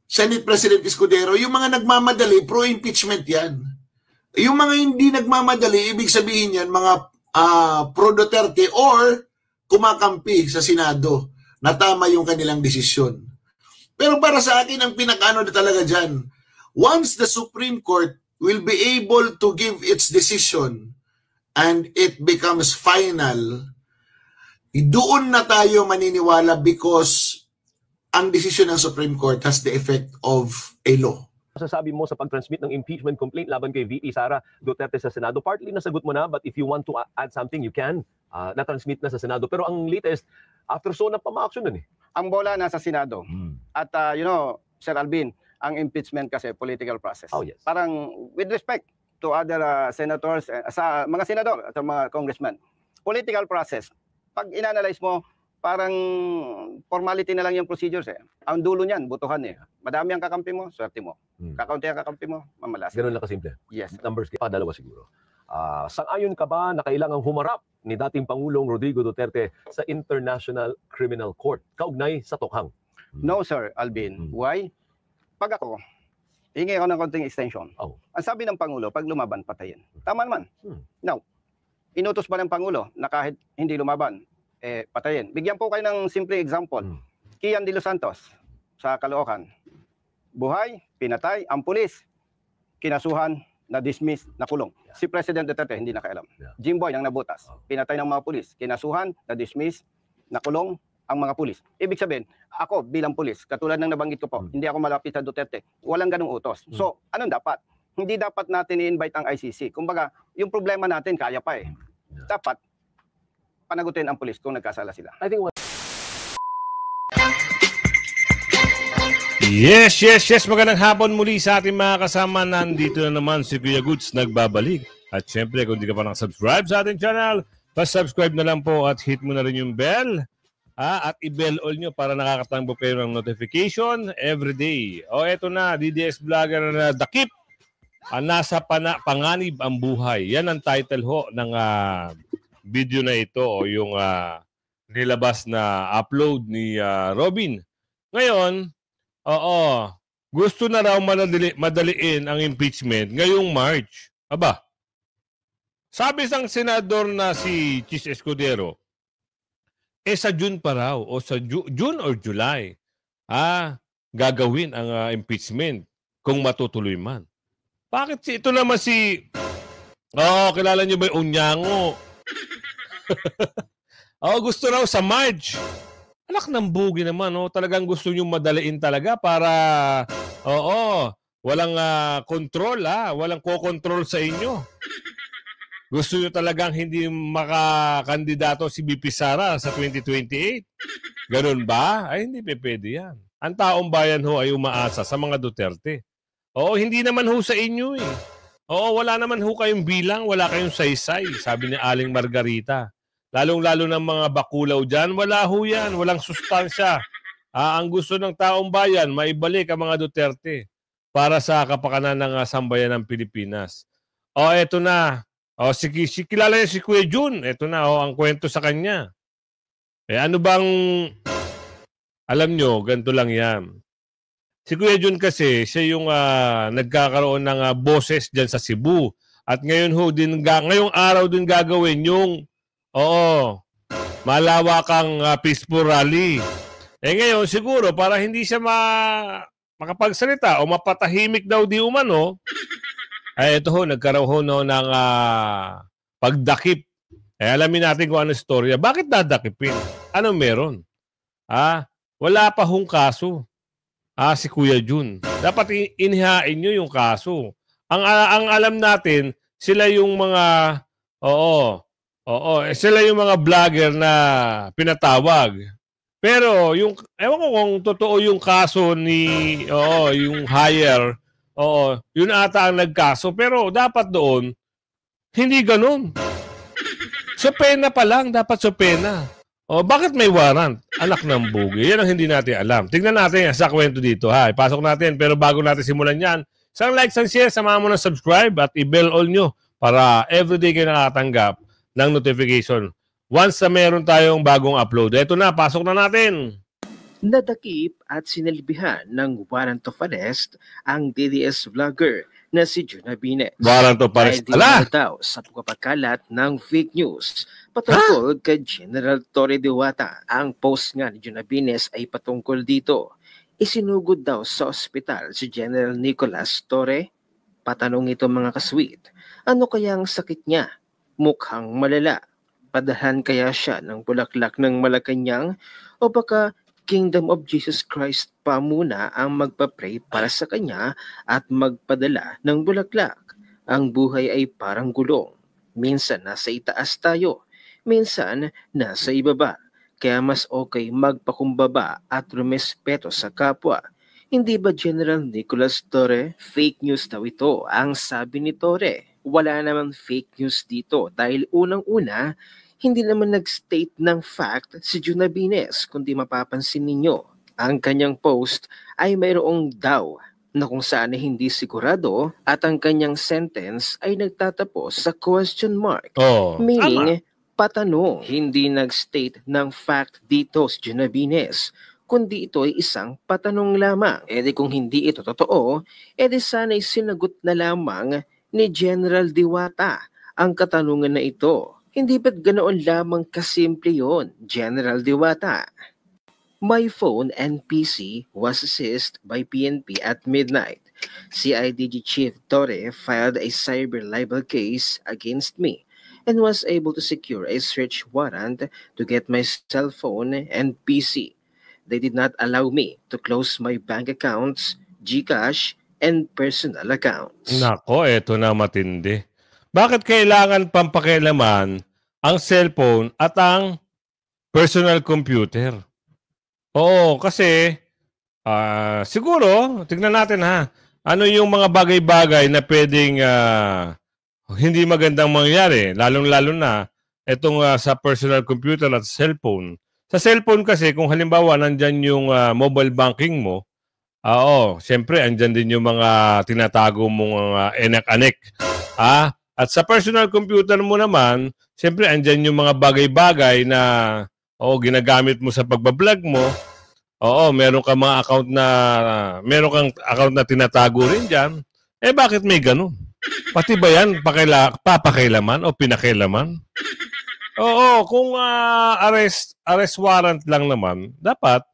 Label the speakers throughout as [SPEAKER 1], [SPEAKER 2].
[SPEAKER 1] Senate President Escudero, yung mga nagmamadali, pro-impeachment yan. Yung mga hindi nagmamadali, ibig sabihin yan, mga pro-Duterte or kumakampi sa Senado na tama yung kanilang desisyon. Pero para sa akin, ang pinaka-ano na talaga dyan, once the Supreme Court will be able to give its decision and it becomes final, doon na tayo maniniwala because ang desisyon ng Supreme Court has the effect of a law.
[SPEAKER 2] Masasabi mo sa pag-transmit ng impeachment complaint laban kay VP Sara Duterte sa Senado? Partly nasagot mo na, but if you want to add something, you can. Na-transmit na sa Senado. Pero ang latest, after so na pama-action nun eh.
[SPEAKER 3] Ang bola nasa Senado. At you know, Sir Alvin, ang impeachment kasi political process.
[SPEAKER 2] Oh, yes.
[SPEAKER 3] Parang with respect to other senators, sa mga senador at mga congressmen, political process, pag inanalyze mo, parang formality na lang yung procedures eh. Ang dulo niyan, butuhan eh. Madami ang kakampi mo, swerte mo. Kakaunti ang kakampi mo, mamalas.
[SPEAKER 2] Ganun lang kasimple.
[SPEAKER 3] Yes.
[SPEAKER 2] Numbers, dalawa siguro. Sang-ayon ka ba na kailangang humarap ni dating Pangulong Rodrigo Duterte sa International Criminal Court kaugnay sa tokhang?
[SPEAKER 3] No, Sir Alvin. Why? Pag ako, hingi ako ng konting extension. Ang sabi ng Pangulo, pag lumaban, patayin. Tama naman. Now, inutos ba ng Pangulo na kahit hindi lumaban, patayin? Bigyan po kayo ng simple example. Kian de los Santos sa Caloocan. Buhay, pinatay, ang pulis, kinasuhan, na-dismiss, nakulong. Si President Duterte, hindi nakailam. Jimboy, ang nabutas, pinatay ng mga pulis, kinasuhan, na-dismiss, nakulong ang mga pulis. Ibig sabihin, ako bilang pulis, katulad ng nabanggit ko po, hindi ako malapit sa Duterte, walang ganung utos. So, anong dapat? Hindi dapat natin i-invite ang ICC. Kumbaga, yung problema natin, kaya pa eh. Dapat, panagutin ang pulis kung nagkasala sila.
[SPEAKER 2] I think
[SPEAKER 4] Yes. Magandang hapon muli sa ating mga kasama. Nandito na naman si Kuya Goods nagbabalik. At syempre, kung di ka pa nakasubscribe sa ating channel, pa-subscribe na lang po at hit mo na rin yung bell. At i-bell all nyo para nakakatanggap kayo ng notification every day. Eto na, DDS Vlogger na dakip. Nasa panganib ang buhay. Yan ang title ho ng video na ito o yung nilabas na upload ni Robin. Ngayon, gusto na raw madaliin ang impeachment ngayong March. Aba, sabi ng senador na si Chis Escudero, sa June pa raw o sa June or July, gagawin ang impeachment kung matutuloy man. Bakit ito naman si, kilala niyo ba yung Onyango? Gusto raw sa March. Alak ng bugi naman, talagang gusto nyo madaliin talaga para, walang control, walang ko-control sa inyo. Gusto nyo talagang hindi makakandidato si BP Sara sa 2028? Ganun ba? Ay, hindi pwede yan. Ang taong bayan ho ay umaasa sa mga Duterte. Hindi naman ho sa inyo eh. Wala naman ho kayong bilang, wala kayong saysay, sabi ni Aling Margarita. Lalong-lalo ng mga bakulaw dyan, wala ho yan, walang sustansya. Ang gusto ng taong bayan, maibalik ang mga Duterte para sa kapakanan ng sambayan ng Pilipinas. Eto na. Kilala niya si Kuya Jun. Eto na, ang kwento sa kanya. Ano bang, alam nyo, ganito lang yan. Si Kuya Jun kasi, siya yung nagkakaroon ng boses dyan sa Cebu. At ngayon ho, ngayong araw din gagawin yung malawakang peaceful rally. Ngayon, siguro, para hindi siya makapagsalita o mapatahimik daw di umano, ito ho, nagkaroon ho ng pagdakip. Alamin natin kung ano istorya. Bakit dadakipin? Ano meron? Wala pa hong kaso. Si Kuya Jun. Dapat inihain nyo yung kaso. Ang alam natin, sila yung mga, sila yung mga vlogger na pinatawag. Pero ewan ko kung totoo yung kaso ni yung hire, yun ata ang nagkaso. Pero dapat doon, hindi ganun. So pena pa lang, dapat so pena. Bakit may warrant? Anak ng bugi. Yan ang hindi natin alam. Tingnan natin sa kwento dito. Ipasok natin. Pero bago natin simulan yan, isang like, isang share, samahan mo ng subscribe at i-bell all nyo para everyday kayo nakakatanggap ng notification once na meron tayong bagong upload. Ito na, pasok na natin.
[SPEAKER 5] Nadakip at sinilbihan ng warrant of arrest ang DDS vlogger na si Junabines.
[SPEAKER 4] Warrant of arrest.
[SPEAKER 5] Dahil daw sa pagpapakalat ng fake news patungkol kay General Torre Diwata. Ang post nga ni Junabines ay patungkol dito. Isinugod daw sa ospital si General Nicolas Torre. Patanong ito mga kasweet, ano kaya ang sakit niya? Mukhang malala. Padalhan kaya siya ng bulaklak ng Malacanang o baka Kingdom of Jesus Christ pa muna ang magpa-pray para sa kanya at magpadala ng bulaklak. Ang buhay ay parang gulong. Minsan nasa itaas tayo, minsan nasa ibaba. Kaya mas okay magpakumbaba at rumespeto sa kapwa. Hindi ba General Nicolas Torre? Fake news daw ito, ang sabi ni Torre. Wala naman fake news dito dahil unang-una, hindi naman nag-state ng fact si Junabines, kundi mapapansin ninyo. Ang kanyang post ay mayroong daw na kung saan ay hindi sigurado at ang kanyang sentence ay nagtatapos sa question mark. Meaning, patanong. Hindi nag-state ng fact dito si Junabines, kundi ito ay isang patanong lamang. E di kung hindi ito totoo, e di sana'y sinagot na lamang ni General Diwata ang katanungan na ito. Hindi ba't ganoon lamang kasimple yon, General Diwata? My phone and PC was seized by PNP at midnight. CIDG Chief Torre filed a cyber libel case against me and was able to secure a search warrant to get my cell phone and PC. They did not allow me to close my bank accounts, GCash, and personal accounts.
[SPEAKER 4] Nako, eto na matindi. Bakit kailangan pampakialaman ang cellphone at ang personal computer? Oo, kasi siguro, tignan natin ha, ano yung mga bagay-bagay na pwedeng hindi magandang mangyari, lalong-lalo na itong sa personal computer at cellphone. Sa cellphone kasi, kung halimbawa nandyan yung mobile banking mo, siyempre, andyan din yung mga tinatago mong enek-anek. At sa personal computer mo naman, siyempre, andyan yung mga bagay-bagay na ginagamit mo sa pagbablog mo. Meron kang mga account na tinatago rin dyan. Bakit may ganun? Pati ba yan papakailaman o pinakailaman? Kung arrest warrant lang naman, dapat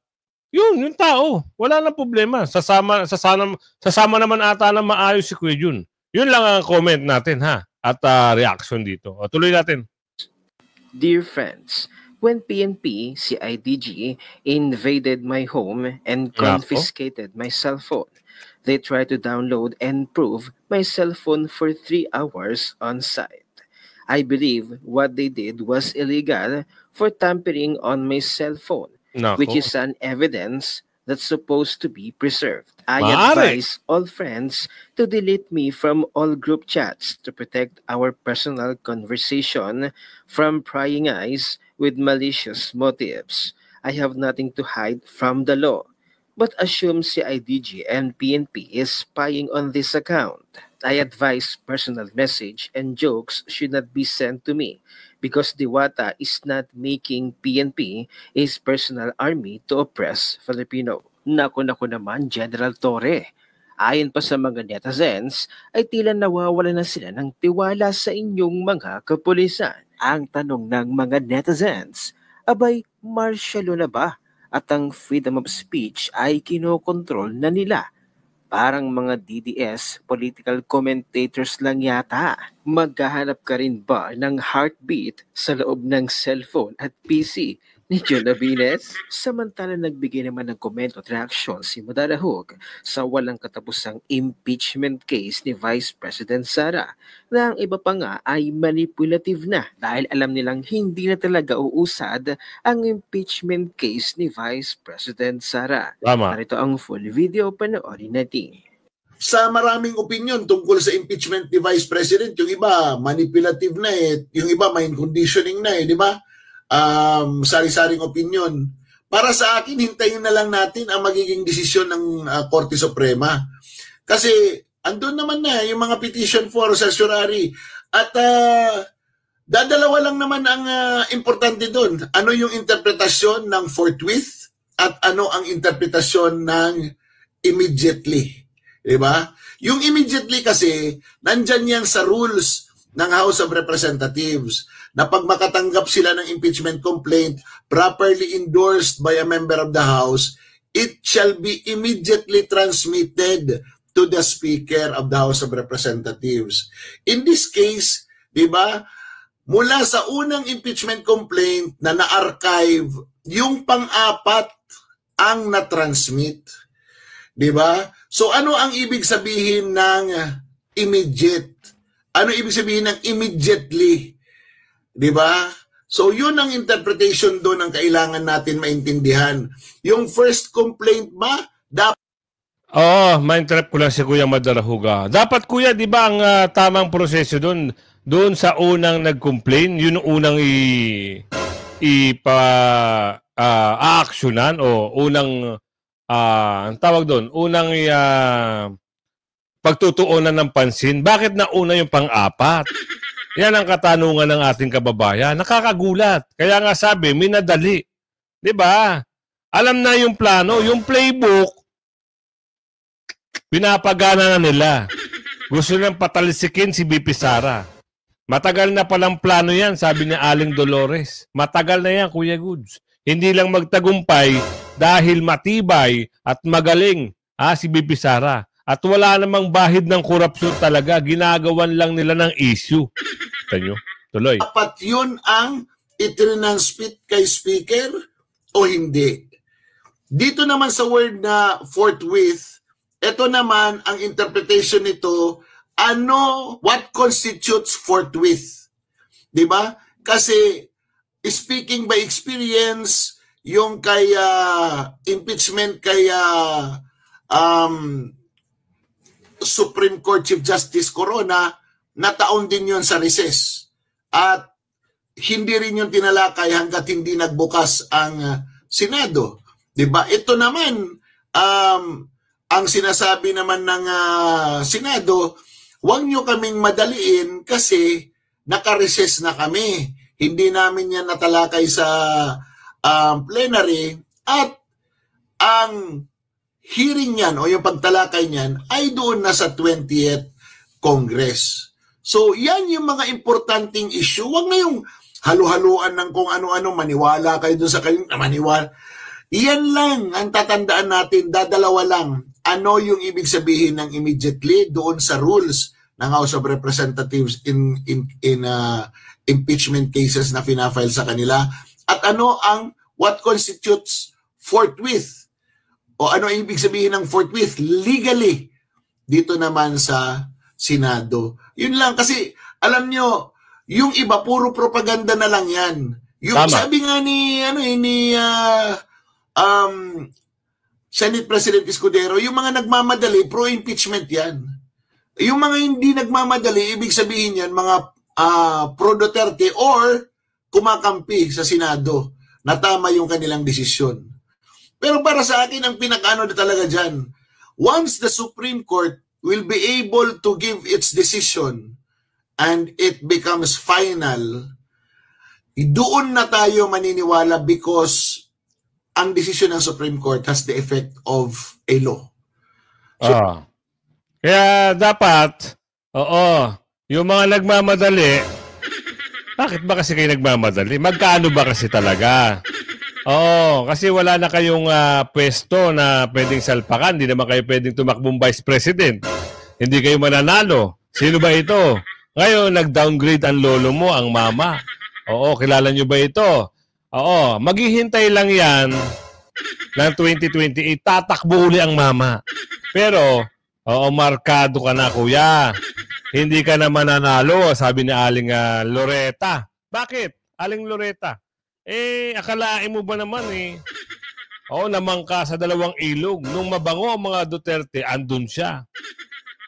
[SPEAKER 4] yung tao, wala nang problema. Sasama naman ata na maayos si Kuya Jun. Yun lang ang comment natin ha. At reaction dito. Tuloy natin.
[SPEAKER 5] Dear friends, when PNP, CIDG, invaded my home and confiscated my cell phone, they tried to download and prove my cell phone for 3 hours on site. I believe what they did was illegal for tampering on my cell phone, which is an evidence that's supposed to be preserved. I advise all friends to delete me from all group chats to protect our personal conversation from prying eyes with malicious motives. I have nothing to hide from the law, but assume CIDG and PNP is spying on this account. I advise personal message and jokes should not be sent to me because Diwata is not making PNP his personal army to oppress Filipino. Naku naman, General Torre. Ayon pa sa mga netizens, ay tila nawawala na sila ng tiwala sa inyong mga kapulisan. Ang tanong ng mga netizens, abay, martial law na ba? At ang freedom of speech ay kinokontrol na nila. Parang mga DDS political commentators lang yata. Maghahanap ka rin ba ng heartbeat sa loob ng cellphone at PC ni Junabines? Samantala nagbigay naman ng komento at reaksyon si Madarahog sa walang katapusang impeachment case ni Vice President Sara na ang iba pa nga ay manipulative na dahil alam nilang hindi na talaga uusad ang impeachment case ni Vice President Sara. Narito ang full video, panoorin natin.
[SPEAKER 1] Sa maraming opinion tungkol sa impeachment ni Vice President, yung iba manipulative na yung iba mind conditioning na di ba? Sari-saring opinion. Para sa akin, hintayin na lang natin ang magiging desisyon ng Korte Suprema. Kasi andun naman na yung mga petition for certiorari. At dadalawa lang naman ang importante doon. Ano yung interpretasyon ng forthwith at ano ang interpretasyon ng immediately. Diba? Yung immediately kasi, nandyan yan sa rules ng House of Representatives na pag makatanggap sila ng impeachment complaint properly endorsed by a member of the House, it shall be immediately transmitted to the Speaker of the House of Representatives. In this case, di ba, mula sa unang impeachment complaint na na-archive, yung pang-apat ang na-transmit. Di ba? So ano ang ibig sabihin ng immediate? Ano ibig sabihin ng immediately? Di ba? So yun ang interpretation doon ang kailangan natin maintindihan. Yung first complaint ba, dapat
[SPEAKER 4] ma-interrupt ko lang si Kuya Madarahuga. Dapat Kuya, di ba ang tamang proseso doon sa unang nag-complain, yun ang unang a-actionan o unang ang tawag doon, unang pagtutuunan ng pansin. Bakit nauna yung pang-apat? Yan ang katanungan ng ating kababayan. Nakakagulat. Kaya nga sabi, minadali. Di ba? Alam na yung plano, yung playbook, pinapagana na nila. Gusto nang patalisikin si BP Sara. Matagal na palang plano yan, sabi ni Aling Dolores. Matagal na yan, Kuya Goods. Hindi lang magtagumpay dahil matibay at magaling si BP Sara. At wala namang bahid ng korupsyon talaga. Ginagawan lang nila ng issue. Tanyo, tuloy.
[SPEAKER 1] Dapat yun ang itinanspit kay Speaker o hindi. Dito naman sa word na forthwith, ito naman ang interpretation nito, what constitutes forthwith? Diba? Kasi speaking by experience, yung kay impeachment kay Supreme Court Chief Justice Corona, nataon din yon sa recess. At hindi rin yung tinalakay hanggat hindi nagbukas ang Senado. Diba? Ito naman, ang sinasabi naman ng Senado, huwag nyo kaming madaliin kasi naka-recess na kami. Hindi namin yan natalakay sa plenary at ang hearing niyan o yung pagtalakay niyan ay doon na sa 20th Congress. So yan yung mga importanteng issue. Huwag na yung halu-haluan ng kung ano-ano, maniwala kayo doon sa kayong maniwala. Yan lang ang tatandaan natin, dadalawa lang. Ano yung ibig sabihin ng immediately doon sa rules ng House of Representatives in impeachment cases na finafile sa kanila, at ano ang what constitutes forthwith o ano ang ibig sabihin ng forthwith legally dito naman sa Senado. Yun lang, kasi alam nyo, yung iba puro propaganda na lang yan. Yung
[SPEAKER 4] Tama.
[SPEAKER 1] sabi nga ni Senate President Escudero, yung mga nagmamadali, pro-impeachment yan. Yung mga hindi nagmamadali, ibig sabihin yan, mga pro-Duterte or kumakampi sa Senado na tama yung kanilang desisyon. Pero para sa akin, ang pinaka-ano na talaga dyan, once the Supreme Court will be able to give its decision and it becomes final, doon na tayo maniniwala because ang desisyon ng Supreme Court has the effect of a law.
[SPEAKER 4] Kaya dapat, yung mga nagmamadali, bakit ba kasi kayo nagmamadali? Magkano ba kasi talaga? Kasi wala na kayong pwesto na pwedeng salpakan. Hindi naman kayo pwedeng tumakbong Vice President. Hindi kayo mananalo. Sino ba ito? Ngayon, nag-downgrade ang lolo mo, ang mama. Kilala nyo ba ito? Maghihintay lang yan ng 2028. Tatakbo uli ang mama. Pero, markado ka na, kuya. Hindi ka na mananalo, sabi ni Aling Loretta. Bakit? Aling Loretta? Akalain mo ba naman namangka sa dalawang ilog. Nung mabango ang mga Duterte, andun siya.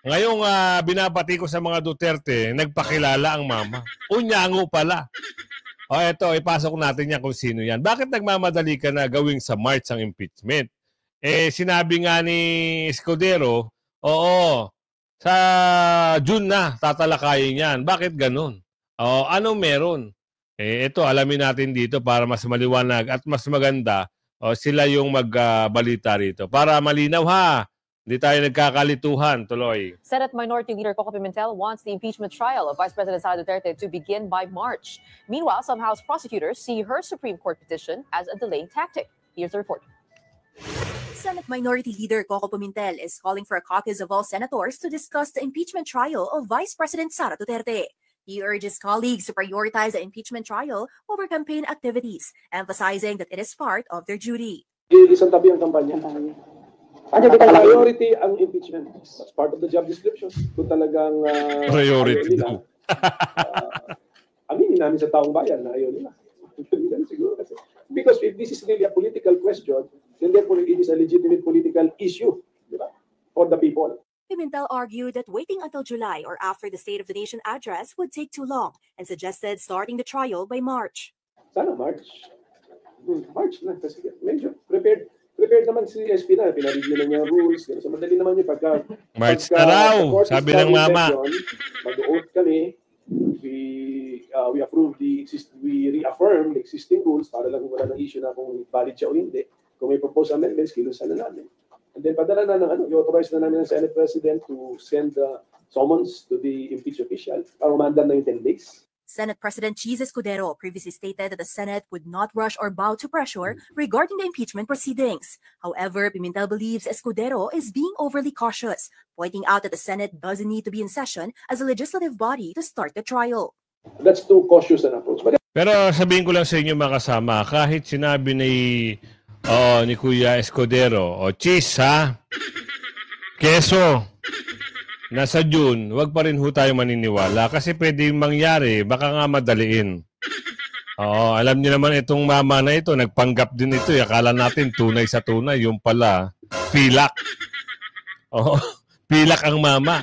[SPEAKER 4] Ngayong binabati ko sa mga Duterte, nagpakilala ang mama. Unyango pala. Eto, ipasok natin yan kung sino yan. Bakit nagmamadali ka na gawing sa March ang impeachment? Sinabi nga ni Escudero, sa June na tatalakayin yan. Bakit ganun? Ano meron? Ito, alamin natin dito para mas maliwanag at mas maganda O sila yung magbalita rito. Para malinaw ha, hindi tayo nagkakalituhan tuloy.
[SPEAKER 6] Senate Minority Leader Coco Pimentel wants the impeachment trial of Vice President Sara Duterte to begin by March. Meanwhile, some House prosecutors see her Supreme Court petition as a delaying tactic. Here's the report.
[SPEAKER 7] Senate Minority Leader Coco Pimentel is calling for a caucus of all senators to discuss the impeachment trial of Vice President Sara Duterte. He urges colleagues to prioritize the impeachment trial over campaign activities, emphasizing that it is part of their duty.
[SPEAKER 8] Isang tabi ang kampanya. Priority ang impeachment. That's part of the job description. Kung talagang
[SPEAKER 4] priority
[SPEAKER 8] nila, aminin namin sa taong bayan na ayaw nila. Siguro kasi. Because if this is really a political question, then therefore it is a legitimate political issue, di ba? For the people.
[SPEAKER 7] Pimentel argued that waiting until July or after the State of the Nation address would take too long and suggested starting the trial by March.
[SPEAKER 8] Sana March. March na. Kasi medyo prepared naman si SP na. Pinareview na niya rules. So madali naman yung
[SPEAKER 4] March na raw, sabi ng mama.
[SPEAKER 8] Mag-oath kami. We approve we reaffirm the existing rules para lang wala ng issue na kung valid siya o hindi. Kung may proposed amendments, kilusan na namin. And then padala na ng i-authorize na namin ng Senate President to send summons to the impeached official para umandan na yung 10 days.
[SPEAKER 7] Senate President Cheese Escudero previously stated that the Senate would not rush or bow to pressure regarding the impeachment proceedings. However, Pimentel believes Escudero is being overly cautious, pointing out that the Senate doesn't need to be in session as a legislative body to start the trial.
[SPEAKER 8] That's too cautious an approach.
[SPEAKER 4] Pero sabihin ko lang sa inyo mga kasama, kahit sinabi ni Kuya Escudero, Cheese ha, keso, nasa June, wag pa rin ho tayo maniniwala kasi pwedeng mangyari, baka nga madaliin. Alam niyo naman itong mama na ito, nagpanggap din ito. Akala natin tunay sa tunay, yung pala, pilak. Pilak ang mama.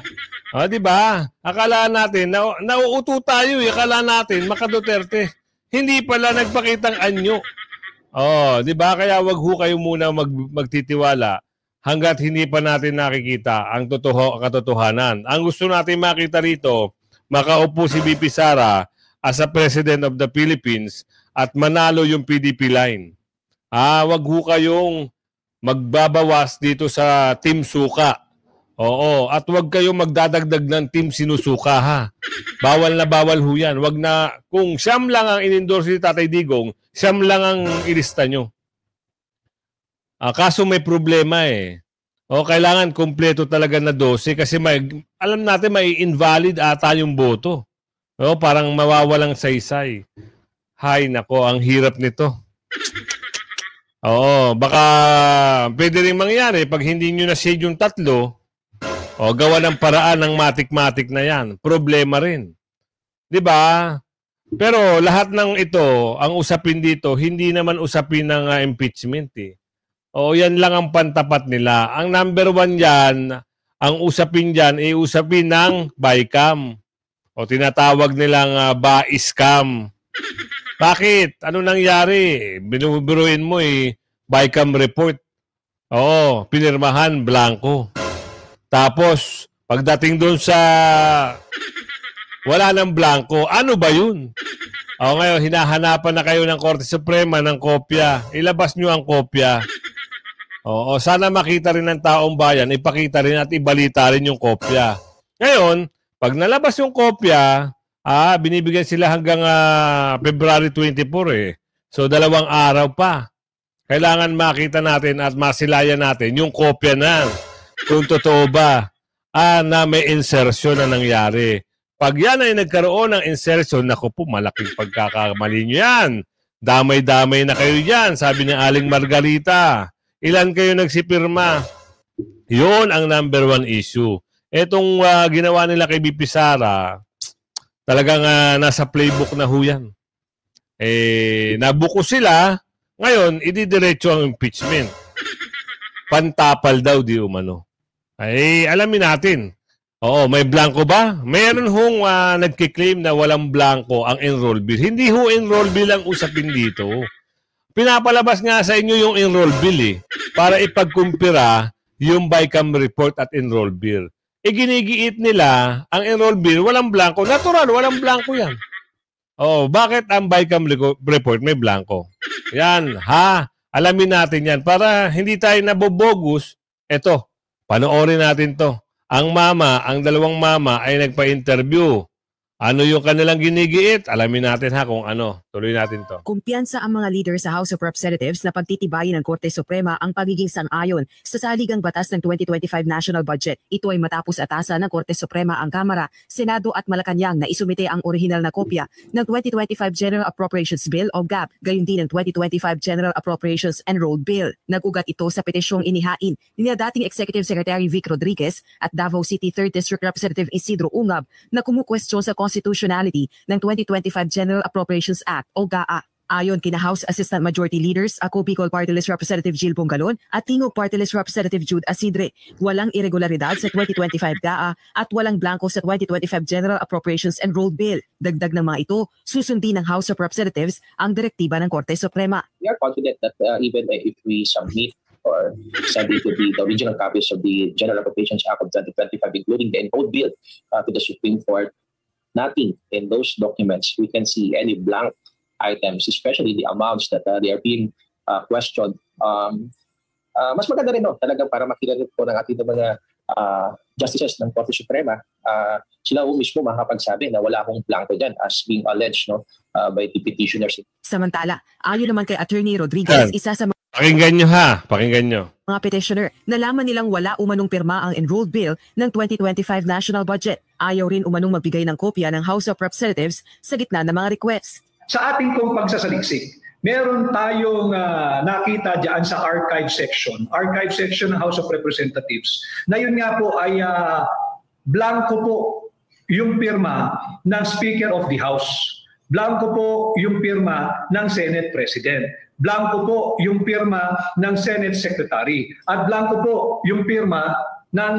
[SPEAKER 4] Di ba? Akala natin, nauuto tayo. Akala natin, maka Duterte. Hindi pala nagpakitang anyo. Di ba? Kaya wag ho kayo muna magtitiwala hanggat hindi pa natin nakikita ang katotohanan. Ang gusto natin makita rito, makaupo si VP Sara as a President of the Philippines at manalo yung PDP line. Wag ho kayong magbabawas dito sa Team Suka. At wag kayong magdadagdag ng Team Sinusuka ha. Bawal na bawal ho yan. Wag na, kung siyam lang ang in-endorse ni Tatay Digong, siyam lang ang ilista nyo. Kaso may problema kailangan kumpleto talaga na 12 kasi alam natin may invalid ata yung boto. Parang mawawalang saysay. Hay nako, ang hirap nito. Baka pwede rin mangyari pag hindi nyo na-shade yung tatlo, gawa ng paraan ng matik-matik na yan. Problema rin. 'Di ba? Pero lahat ng ito, ang usapin dito, hindi naman usapin ng impeachment yan lang ang pantapat nila. Ang number 1 yan, ang usapin dyan, usapin ng BICAM. Tinatawag nilang BISCAM. Bakit? Ano nangyari? Binuburuin mo BICAM report. Pinirmahan, blanco. Tapos, pagdating doon sa wala ng blanco, ano ba yun? Ngayon, hinahanapan na kayo ng Korte Suprema ng kopya. Ilabas nyo ang kopya. Sana makita rin ng taong bayan, ipakita rin at ibalita rin yung kopya. Ngayon, pag nalabas yung kopya, binibigyan sila hanggang February 24 So, 2 araw pa. Kailangan makita natin at masilayan natin yung kopya na kung totoo ba na may insertion na nangyari. Pag yan ay nagkaroon ng insertion, naku po, malaking pagkakamali nyo yan. Damay-damay na kayo dyan, sabi ni Aling Margarita. Ilan kayo nagsipirma? Yun ang number 1 issue. Etong ginawa nila kay BP Sara, talagang nasa playbook na ho yan. Nabuko sila, ngayon, ididiretso ang impeachment. Pantapal daw, di umano. Alamin natin. May blanco ba? Meron hong nagkiklaim na walang blanco ang enroll bill. Hindi ho enroll bill ang usapin dito. Pinapalabas nga sa inyo yung enroll bill para ipagkumpira yung BICAM report at enroll bill. Ginigiit nila ang enroll bill, walang blanco. Natural, walang blanco yan. Bakit ang BICAM report may blanco? Yan, Alamin natin yan para hindi tayo nabobogus. Eto, panoorin natin to. Ang dalawang mama ay nagpa-interview. Ano yung kanilang ginigiit? Alamin natin ha kung ano. Tuloy natin to.
[SPEAKER 9] Kumpiyansa ang mga leader sa House of Representatives na pagtitibayin ng Korte Suprema ang pagiging sang-ayon sa saligang batas ng 2025 National Budget. Ito ay matapos atasan ng Korte Suprema ang Kamara, Senado at Malacanang na isumite ang orihinal na kopya ng 2025 General Appropriations Bill o GAB, gayon din ng 2025 General Appropriations Enrolled Bill. Nagugat ito sa petisyong inihain ni dating Executive Secretary Vic Rodriguez at Davao City 3rd District Representative Isidro Ungab na kumukwestiyon sa constitutionality ng 2025 General Appropriations Act o GAA. Ayon kina House Assistant Majority Leaders, ako Bicol Party List Representative Jill Bongalon at Tingog Party List Representative Jude Asidre, walang irregularidad sa 2025 GAA at walang blanco sa 2025 General Appropriations Enrolled Bill. Dagdag ng mga ito, susundin ng House of Representatives ang direktiba ng Korte Suprema.
[SPEAKER 10] We are confident that even if we submit or send it to the original copies of the General Appropriations Act of 2025, including the enrolled bill to the Supreme Court, nothing in those documents we can see any blank items, especially the amounts that they are being questioned. Mas maganda rin talagang para makilala po ng ating mga justices ng Korte Suprema, sila mismo makakapagsabi na wala akong blanco dyan as being alleged by the petitioners.
[SPEAKER 9] Samantala, ayon naman kay Attorney Rodriguez, isa sa
[SPEAKER 4] Pakinggan nyo ha, pakinggan nyo.
[SPEAKER 9] Mga petitioner, nalaman nilang wala umanong pirma ang enrolled bill ng 2025 national budget. Ayaw rin umanong magbigay ng kopya ng House of Representatives sa gitna ng mga request.
[SPEAKER 11] Sa ating pong pagsasaliksik, meron tayong nakita dyan sa archive section ng House of Representatives, na yun nga po ay blanco po yung pirma ng Speaker of the House. Blanco po yung pirma ng Senate President. Blanco po yung pirma ng Senate Secretary. At blanco po yung pirma ng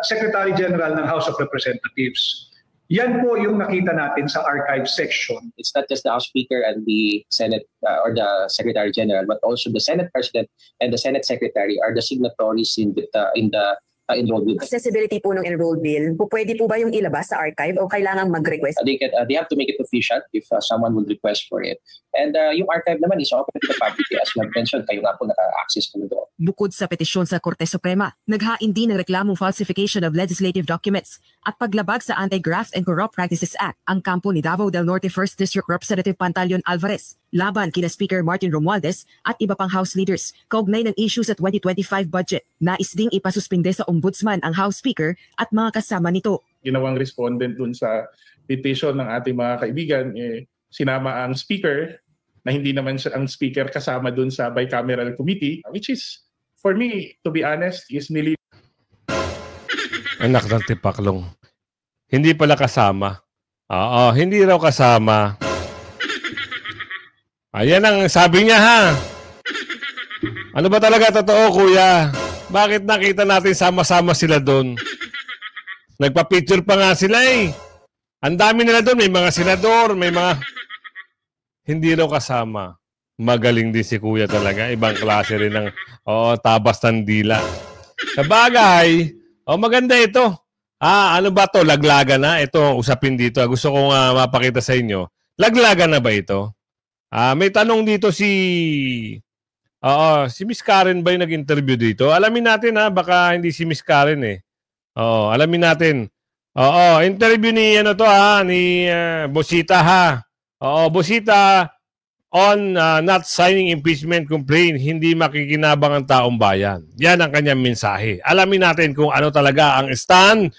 [SPEAKER 11] Secretary General ng House of Representatives. Yan po yung nakita natin sa archive section.
[SPEAKER 10] It's not just the House Speaker and the Senate or the Secretary General, but also the Senate President and the Senate Secretary are the signatories in the enrolled bill.
[SPEAKER 9] Accessibility po ng enrolled bill, pwede po ba yung ilabas sa archive o kailangan mag-request?
[SPEAKER 10] They have to make it official if someone would request for it. And yung archive naman is open to the public. As you have mentioned, kayo nga po naka-access po doon.
[SPEAKER 9] Bukod sa petisyon sa Korte Suprema, naghain din ng reklamong falsification of legislative documents at paglabag sa Anti-Graft and Corrupt Practices Act ang kampo ni Davao del Norte 1st District Representative Pantaleon Alvarez, laban kina Speaker Martin Romualdez at iba pang House leaders kaugnay ng issue sa 2025 budget. Nais ding ipasuspinde sa Ombudsman ang House Speaker at mga kasama nito.
[SPEAKER 12] Ginawang respondent dun sa petition ng ating mga kaibigan, sinama ang Speaker na hindi naman siya ang Speaker kasama dun sa bicameral committee, which is, for me, to be honest, is nili...
[SPEAKER 4] Anak ng tipaklong. Hindi pala kasama. Oo, hindi raw kasama. Ayan ang sabi niya ha. Ano ba talaga totoo, kuya? Bakit nakita natin sama-sama sila doon? Nagpa-picture pa nga sila eh. Ang dami nila doon. May mga senador, may mga... Hindi raw kasama. Magaling din si kuya talaga. Ibang klase rin ng tabas ng dila. Sabagay, maganda ito. Ano ba to? Laglaga na? Ito, usapin dito. Gusto kong mapakita sa inyo. Laglaga na ba ito? May tanong dito si Miss Karen ba yung nag-interview dito? Alamin natin baka hindi si Miss Karen eh. Alamin natin. Interview ni ni Bosita ha. Bosita on not signing impeachment complaint, hindi makikinabang ang taong bayan. Yan ang kanyang mensahe. Alamin natin kung ano talaga ang stand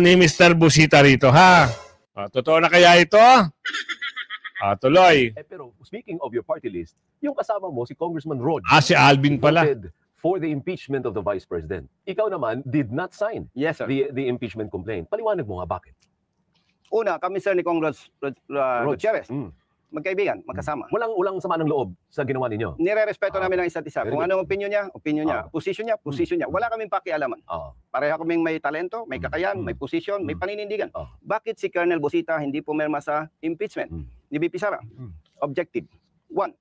[SPEAKER 4] ni Mr. Bosita rito ha. Totoo na kaya ito? Tuloy.
[SPEAKER 2] Pero speaking of your party list, yung kasama mo si Congressman Rod.
[SPEAKER 4] Si Alvin pala.
[SPEAKER 2] For the impeachment of the Vice President. Ikaw naman did not sign the impeachment complaint. Paliwanag mo nga bakit?
[SPEAKER 3] Una, kami sir ni Congress Gutierrez, magkaibigan, magkasama.
[SPEAKER 2] Walang sama ng loob sa ginawa ninyo?
[SPEAKER 3] Nire-respeto namin ang isa't isa. Kung anong opinion niya, position niya. Wala kaming pakialaman. Pareha kaming may talento, may kakayan, may position, may paninindigan. Bakit si Colonel Bosita hindi pumirma sa impeachment ni VP Sara? Objective. One,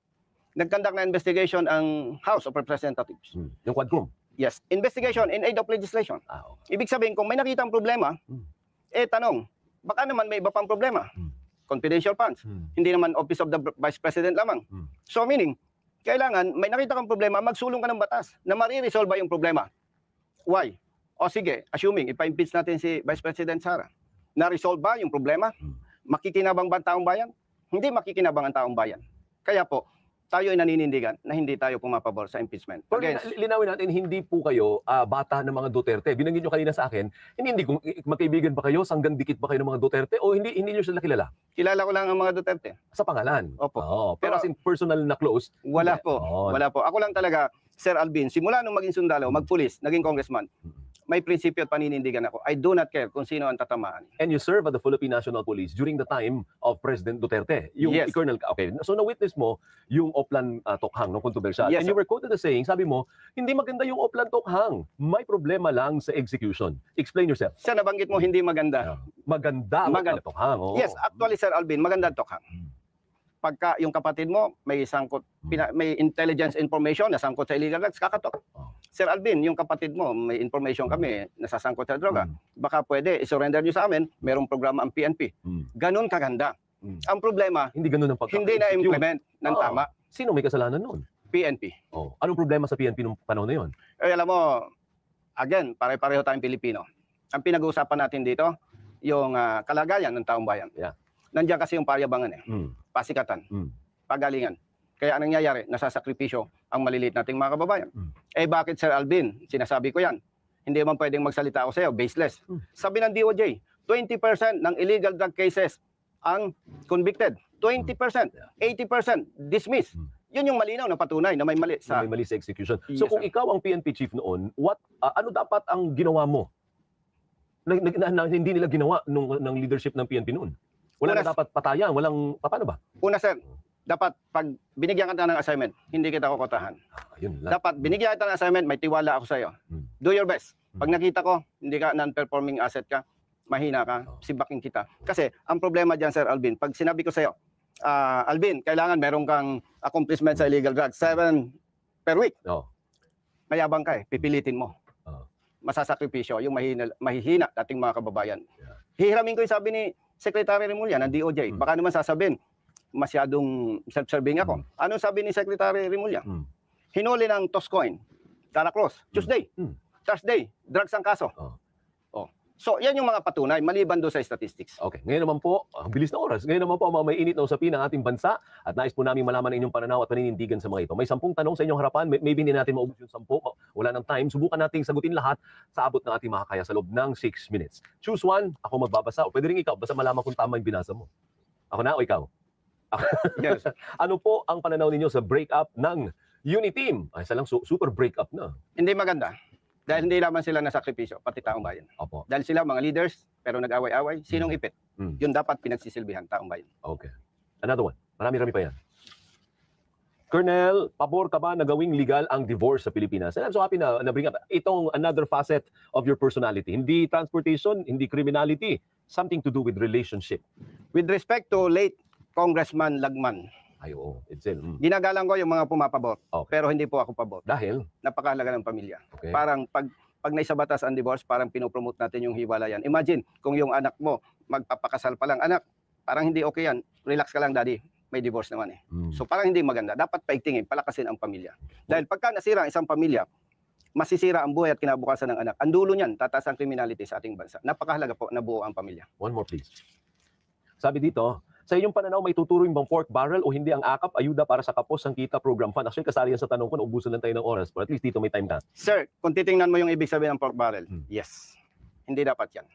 [SPEAKER 3] nagkandak na investigation ang House of Representatives.
[SPEAKER 2] Yung Quadcom?
[SPEAKER 3] Yes. Investigation in aid of legislation. Ibig sabihin, kung may nakitang problema, tanong, baka naman may iba pang problema. confidential funds. Hindi naman Office of the Vice President lamang. So meaning, kailangan, may nakita kang problema, magsulong ka ng batas na mariresolve ba yung problema. Why? O sige, assuming, ipa-impeach natin si Vice President Sara. Na-resolve ba yung problema? Makikinabang ba ang taong bayan? Hindi makikinabang ang taong bayan. Kaya po, tayo ay naninindigan na hindi tayo pumapabor sa impeachment.
[SPEAKER 2] Pero linawin natin, hindi po kayo bata ng mga Duterte. Binanggit nyo kanina sa akin, hindi kung magkaibigan ba kayo, sanggang dikit ba kayo ng mga Duterte, o hindi nyo sila kilala?
[SPEAKER 3] Kilala ko lang ang mga Duterte.
[SPEAKER 2] Sa pangalan?
[SPEAKER 3] Opo.
[SPEAKER 2] Pero as in personal na close?
[SPEAKER 3] Wala po. Wala po. Ako lang talaga, Sir Alvin, simula nung maging sundalo, magpulis, naging congressman, may prinsipyo at paninindigan ako. I do not care kung sino ang tatamaan.
[SPEAKER 2] And you serve at the Philippine National Police during the time of President Duterte. Yung
[SPEAKER 3] Yes.
[SPEAKER 2] Colonel, okay. So na-witness mo yung Oplan Tokhang, no, kontrobersyal.
[SPEAKER 3] Yes,
[SPEAKER 2] And you were quoted as saying, sabi mo, hindi maganda yung Oplan Tokhang. May problema lang sa execution. Explain yourself.
[SPEAKER 3] Sir, nabanggit mo hindi maganda.
[SPEAKER 2] Maganda ang Oplan Tokhang. Oh.
[SPEAKER 3] Yes, actually, Sir Alvin, maganda ang Tokhang. Pagka yung kapatid mo may sangkot, may intelligence information na sangkot sa illegal drugs, kakatok. Sir Alvin, yung kapatid mo, may information kami nasasangkot sa droga. Baka pwede, i-surrender nyo sa amin, merong programa ang PNP. Ganon kaganda. Ang problema,
[SPEAKER 2] hindi ganun ang
[SPEAKER 3] hindi na-implement ng tama.
[SPEAKER 2] Sino may kasalanan noon?
[SPEAKER 3] PNP.
[SPEAKER 2] Anong problema sa PNP nung panahon na yun?
[SPEAKER 3] Alam mo, again, pare-pareho tayong Pilipino. Ang pinag-uusapan natin dito, yung kalagayan ng taong bayan. Nandiyan kasi yung payabangan pasikatan, pagalingan. Kaya anong nangyayari? Nasasakripisyo ang maliliit nating mga kababayan. Eh bakit, Sir Alvin? Sinasabi ko yan. Hindi man pwedeng magsalita ako sa iyo, baseless. Sabi ng DOJ, 20% ng illegal drug cases ang convicted. 20%, 80% dismissed. Yun yung malinaw na patunay na may mali sa
[SPEAKER 2] execution.
[SPEAKER 3] Yes,
[SPEAKER 2] So kung
[SPEAKER 3] sir.
[SPEAKER 2] ikaw ang PNP chief noon, ano dapat ang ginawa mo? Na hindi nila ginawa ng leadership ng PNP noon. Wala na dapat patayan, paano ba?
[SPEAKER 3] Una, sir, dapat pag binigyan kita ng assignment, hindi kita kukotahan.
[SPEAKER 2] Yun lang.
[SPEAKER 3] Dapat binigyan kita ng assignment, may tiwala ako sa iyo. Do your best. Pag nakita ko, hindi ka non-performing asset ka, mahina ka, sibaking kita. Kasi ang problema diyan, Sir Alvin, pag sinabi ko sa iyo, Alvin, kailangan meron kang accomplishment sa illegal drugs, 7 per week. Mayabang ka pipilitin mo. Masasakripisyo yung mahihina dating mga kababayan. Hihiramin ko yung sabi ni Secretary Remulla ng DOJ. Baka naman sasabihin, masyadong self-serving ako. Anong sabi ni Secretary Remulla? Hinuli ng Toscoin, Caracross, Tuesday, Thursday, drugs ang kaso. So, yan yung mga patunay, maliban doon sa statistics.
[SPEAKER 2] Okay. Ngayon naman po, ang bilis na oras. Ngayon naman po, mga may init na usapin ng ating bansa at nais po namin malaman ang inyong pananaw at paninindigan sa mga ito. May 10 tanong sa inyong harapan. Maybe hindi natin maubos yung 10. Wala ng time. Subukan nating sagutin lahat sa abot ng ating makakaya sa loob ng 6 minutes. Choose one. Ako magbabasa. O pwede rin ikaw. Basta malaman kung tama yung binasa mo. Ako na o ikaw?
[SPEAKER 3] Yes.
[SPEAKER 2] Ano po ang pananaw ninyo sa breakup ng Uniteam? Ay, isa lang super breakup na.
[SPEAKER 3] Hindi maganda. Dahil hindi naman sila nasakripisyo, pati taong bayan.
[SPEAKER 2] Opo.
[SPEAKER 3] Dahil sila mga leaders, pero nag-away-away, sinong ipit? Yun dapat pinagsisilbihan, taong bayan.
[SPEAKER 2] Okay. Another one. Marami-rami pa yan. Colonel, pabor ka ba na gawing legal ang divorce sa Pilipinas? And I'm so happy na bring up itong another facet of your personality. Hindi transportation, hindi criminality. Something to do with relationship.
[SPEAKER 3] With respect to late Congressman Lagman, ginagalang ko yung mga pumapabor, pero hindi po ako pabor.
[SPEAKER 2] Dahil?
[SPEAKER 3] Napakahalaga ng pamilya.
[SPEAKER 2] Okay.
[SPEAKER 3] Parang pag naisabatas ang divorce, parang pinopromote natin yung hiwalayan. Imagine, kung yung anak mo, magpapakasal pa lang, anak, parang hindi okay yan. Relax ka lang, daddy. May divorce naman So parang hindi maganda. Dapat paigtingin, palakasin ang pamilya. Dahil pagka nasira ang isang pamilya, masisira ang buhay at kinabukasan ng anak. Ang dulo niyan, tataas ang criminality sa ating bansa. Napakahalaga po na buo ang pamilya.
[SPEAKER 2] One more please. Sabi dito, sa inyong pananaw, may tuturing bang pork barrel o hindi ang AKAP ayuda para sa Kapos ang Kita Program Fund? Actually, kasali yan sa tanong ko, naubusan lang tayo ng oras, but at least dito may time ka.
[SPEAKER 3] Sir, kung titingnan mo yung ibig sabihin ng pork barrel, yes. Hindi dapat yan.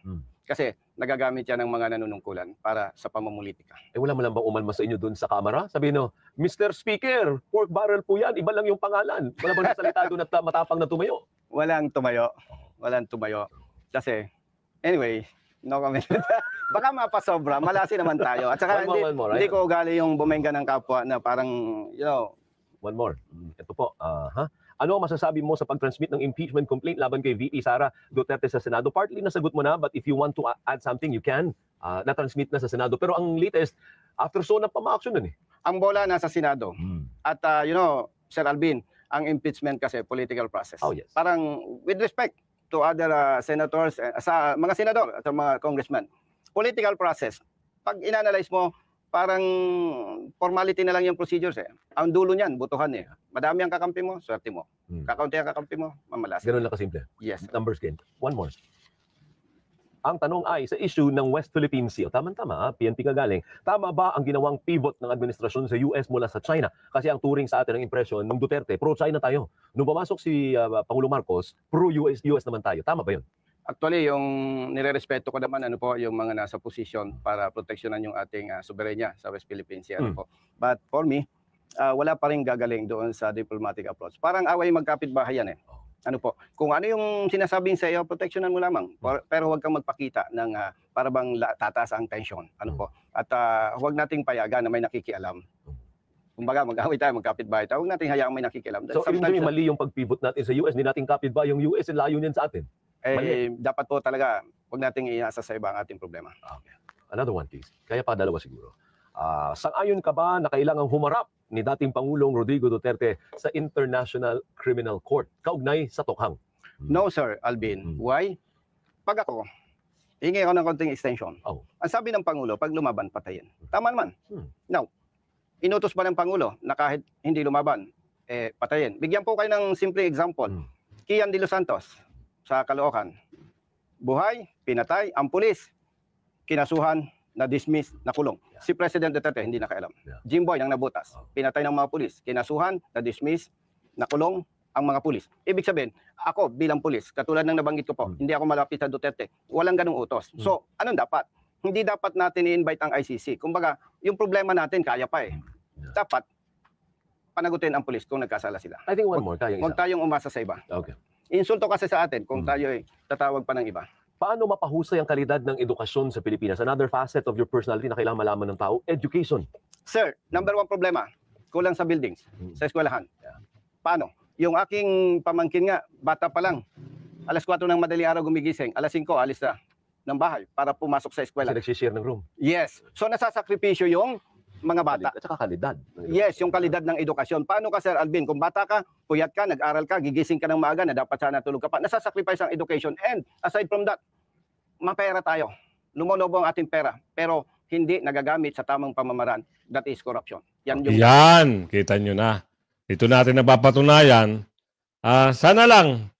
[SPEAKER 3] Kasi nagagamit yan ng mga nanunungkulan para sa pamumulitika.
[SPEAKER 2] Wala mo lang ba umalma sa inyo dun sa kamera? Sabi no, Mr. Speaker, pork barrel po yan, iba lang yung pangalan. Wala bang nasalita doon at matapang na tumayo?
[SPEAKER 3] Walang tumayo. Walang tumayo. Kasi, anyway, no comment. Baka mapasobra, malasi naman tayo. At saka hindi ko ugali yung bumengga ng kapwa na parang,
[SPEAKER 2] One more. Ito po. Ano ang masasabi mo sa pag-transmit ng impeachment complaint laban kay VP Sara Duterte sa Senado? Partly nasagot mo na, but if you want to add something, you can. Na-transmit na sa Senado. Pero ang latest, after so, napama-action nun
[SPEAKER 3] Ang bola nasa Senado. At Sir Alvin, ang impeachment kasi political process.
[SPEAKER 2] Yes.
[SPEAKER 3] Parang with respect to other senators, sa mga senador at mga congressmen, political process, pag inanalyze mo, parang formality na lang yung procedures eh. Ang dulo niyan, butuhan eh. Madami ang kakampi mo, swerte mo. Kakaunti ang kakampi mo, mamalas.
[SPEAKER 2] Ganun lang kasimple.
[SPEAKER 3] Yes.
[SPEAKER 2] Numbers game. One more. Ang tanong ay sa issue ng West Philippine Sea. Tama-tama, PNP kagaling. Tama ba ang ginawang pivot ng administrasyon sa US mula sa China? Kasi ang turing sa atin ng impression ng Duterte, pro-China tayo. Nung pumasok si Pangulo Marcos, pro-US naman tayo. Tama ba yun?
[SPEAKER 3] Actually, yung nirerespeto ko naman yung mga nasa posisyon para proteksyonan yung ating soberenya sa West Philippine Sea. Po. But for me, wala pa rin gagaling doon sa diplomatic approach. Parang away magkapit-bahay yan eh. Kung ano yung sinasabing sa iyo, proteksyonan mo lamang. Pero huwag kang magpakita ng para bang tataas ang tension. At huwag nating payagan na may nakikialam. Kumbaga, mag-away tayo, magkapit-bahay tayo. Huwag nating hayaang may nakikialam.
[SPEAKER 2] So, ibig mali yung pag-pivot natin sa US, hindi natin kapit-bahay yung US, layo niyan sa atin.
[SPEAKER 3] Dapat po talaga, huwag nating iasa sa iba ang ating problema.
[SPEAKER 2] Okay. Another one, please. Kaya pa dalawa siguro. Sang-ayon ka ba na kailangang humarap ni dating Pangulong Rodrigo Duterte sa International Criminal Court kaugnay sa Tokhang?
[SPEAKER 3] No, sir, Alvin. Why? Pag ako, hingi ako ng konting extension. Ang sabi ng Pangulo, pag lumaban, patayin. Tama naman. Now, inutos ba ng Pangulo na kahit hindi lumaban, patayin? Bigyan po kayo ng simple example. Kian de los Santos sa Caloocan. Buhay, pinatay, ang pulis, kinasuhan, na-dismiss, nakulong. Si President Duterte hindi nakaalam. Jimboy nang nabutas, pinatay ng mga pulis, kinasuhan, na-dismiss, nakulong ang mga pulis. Ibig sabihin, ako bilang pulis, katulad ng nabanggit ko po, hindi ako malapit sa Duterte. Walang ganung utos. So, anong dapat? Hindi dapat natin i-invite ang ICC. Kumbaga, yung problema natin, kaya pa eh. Dapat, panagutin ang pulis kung nagkasala sila.
[SPEAKER 2] I think one more.
[SPEAKER 3] Huwag tayong umasa sa iba.
[SPEAKER 2] Okay.
[SPEAKER 3] Insulto kasi sa atin kung tayo ay tatawag pa ng iba.
[SPEAKER 2] Paano mapahusay ang kalidad ng edukasyon sa Pilipinas? Another facet of your personality na kailangan malaman ng tao, education.
[SPEAKER 3] Sir, number one problema, kulang sa buildings, sa eskwelahan. Paano? Yung aking pamangkin nga, bata pa lang, alas 4 ng madaling araw gumigising, alas 5 alis na ng bahay para pumasok sa eskwela.
[SPEAKER 2] Kasi nagsishare ng room.
[SPEAKER 3] Yes. So nasasakripisyo yung mga bata.
[SPEAKER 2] At saka kalidad.
[SPEAKER 3] Yes, yung kalidad ng edukasyon. Paano ka, Sir Alvin? Kung bata ka, puyat ka, nag-aral ka, gigising ka ng maaga na dapat sana tulog ka pa. Nasasacrifice ang education. And aside from that, mapera tayo. Lumolobo ang ating pera. Pero hindi nagagamit sa tamang pamamaraan. That is corruption.
[SPEAKER 4] Yan, kita nyo na. Ito natin napapatunayan. Sana lang,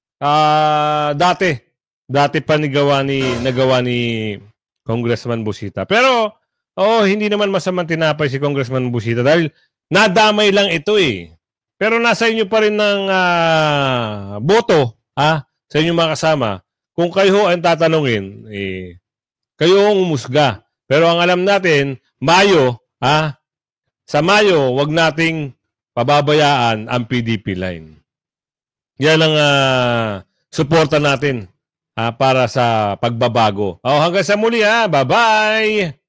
[SPEAKER 4] dati pa nagawa ni Congressman Busita. Pero, hindi naman masamang tinapay si Congressman Busita dahil nadamay lang ito eh. Pero nasa inyo pa rin ng boto sa inyong mga kasama. Kung kayo ang tatanungin, kayo ang umusga. Pero ang alam natin, Mayo, sa Mayo, wag nating pababayaan ang PDP line. Yan ang suporta natin para sa pagbabago. Hanggang sa muli, bye-bye!